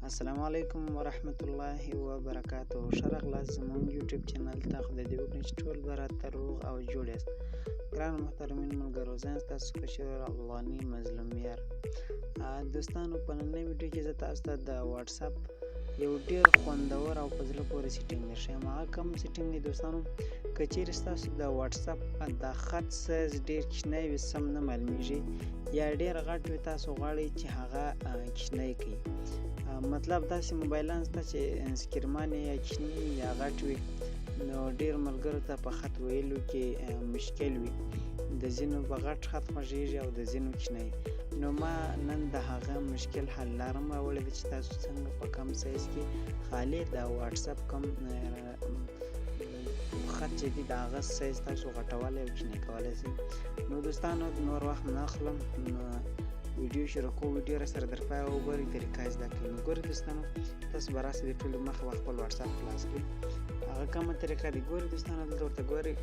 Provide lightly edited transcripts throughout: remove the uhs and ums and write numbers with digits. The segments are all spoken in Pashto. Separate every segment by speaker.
Speaker 1: السلام علیکم ورحمت الله وبرکاته. ښه راغلاست زموږ یوټیوب چینل ته. خدای دې وکړي چې ټول به راته روغ او جوړ یاست. ګرانو محترمین ملګرو، زه ستاسو کشر افغاني مظلوم یار. دوستانو، په نننۍ ویډیو کې زه تاسو ته د واتساپ یو ډېر خوندور او په زړه پورې سیټینګ درښیم. هغه کوم سیټینګ دی دوستانو؟ که چیرې ستاسو د واتساپ د خط سایز ډېر کوچنی وي، سم نه معلومیږي، یا ډېر غټ وي، تاسو غواړئ چې هغه کوچنی کړئ. مطلب داسې موبایلان شته چې سکرین یې یا کوچني یا غټ وي، نو ډېر ملګرو ته په خط ویلو کې مشکل وي. د ځینو په غټ خط خوښېږي او د ځینو کوچنی. نو ما نن د هغه مشکل حل لارم راوړې ده چې تاسو څنګه په کم سایز کې خالي د واتساپ کم خط چې دی د هغه سایز تاسو غټولی او کوچنی کولی شئ. نو دوستانو، نور وخت نه اخلم، ویډیو شروع کوو. ویډیو را سره در پایه وګورئ، طریقه زده کړئ. نو ګورئ دوستانو، تاسو به راسئ د ټولو مخه به خپل واتساپ خلاص کړئ. هغه کومه طریقه دی؟ ګورئ دوستانو، دلته ورته ګورئ،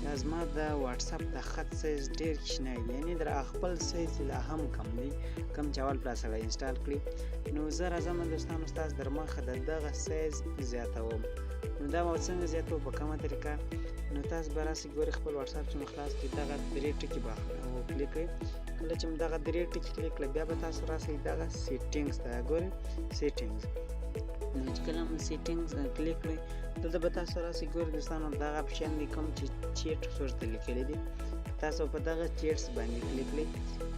Speaker 1: دا زما د واتساپ د خط سایز ډېر کوچنی دی، یعنې د خپل سایز لا هم کم دی، کوم چې اول پلا سړی انسټال کړي. نو زه راځم دوستانو ستاسو در مخه د دغه سایز زیاتوم. نو دا به څنګه زیاتوو، په کومه طریقه؟ نو تاسو به راسئ، ګورئ خپل واتساپ چې مو خلاص کړي، دغه درې ټکي به کلیک کړئ. کله چې مو دغه درې ټکي کلیک کړئ، بیا به تاسو راسئ دغه سیټینګز ته. ګورئ سیټینګز، نو چې کله مو سیټینګز کلیک کړئ، دلته به تاسو راسئ. ګورئ دوستانو، دغه اپشن دی کوم چې چیټ ورته لیکلی دی، تاسو په دغه چیټس باندې کلیک کړئ.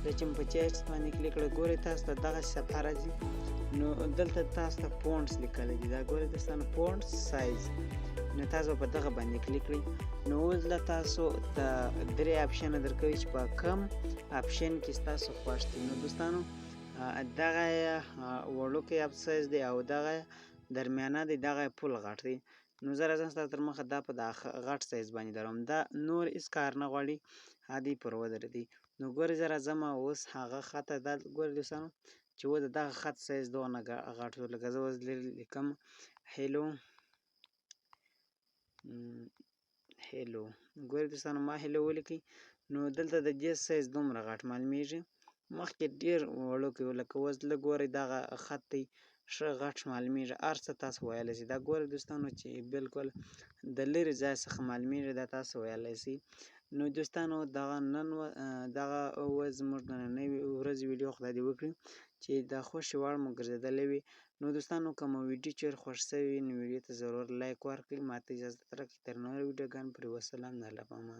Speaker 1: کله چې مو په چیټس باندې کلیک کړئ، ګورئ تاسو ته دغه صفحه راځي. نو دلته تاسو ته فونټس لیکلی دي، دا ګورئ دوستانو، فونټ سایز. نو تاسو په دغه باندې کلیک کړئ. نو اوس له تاسو ته درې اپشنه درکوي چې په کم اپشن کې ستاسو خوښ دي. نو دوستانو، دغه وړوکی اپ سایز دی او دغه درمیانه دی، دغه فل غټ دی. نو زه راځم ستاسو تر مخه دا په غټ سایز باندې دروم. دا نور هېڅ کار نه غواړي، عادي پر ودرېدی. نو ګورئ زه راځم اوس هغه خطه دا ګورئ دوستانو چې اوس د دغه خط سایز دغونه غټ شو. لکه زه اوس لیکم هیلو هیلو. ګورئ دوستانو، ما هیلو ولیکئ. نو دلته د دې سایز دومره غټ معلومیږي، مخکې ډېر وړوکی و. لکه اوس لږ ګورئ دغه خط دی ښه غټ معلومیږي، هر څه تاسو ویلی شئ. دا ګورئ دوستانو چې بالکل د لرې ځای څخه معلومیږي، دا تاسو ویلی شئ. نو دوستانو، دغه اوس زموږ نننۍ ورځې ویډیو خدای دې وکړي چې د خوښې وړ مو ګرځېدلی وي. نو دوستانو، که مو ویډیو چېرې خوښ شوې وي، نو ویډیو ته ضرور لایک ورکړئ. ما ته اجازه راکړئ تر نورو ویډیوګانو پورې. وسلام، د الله په امان.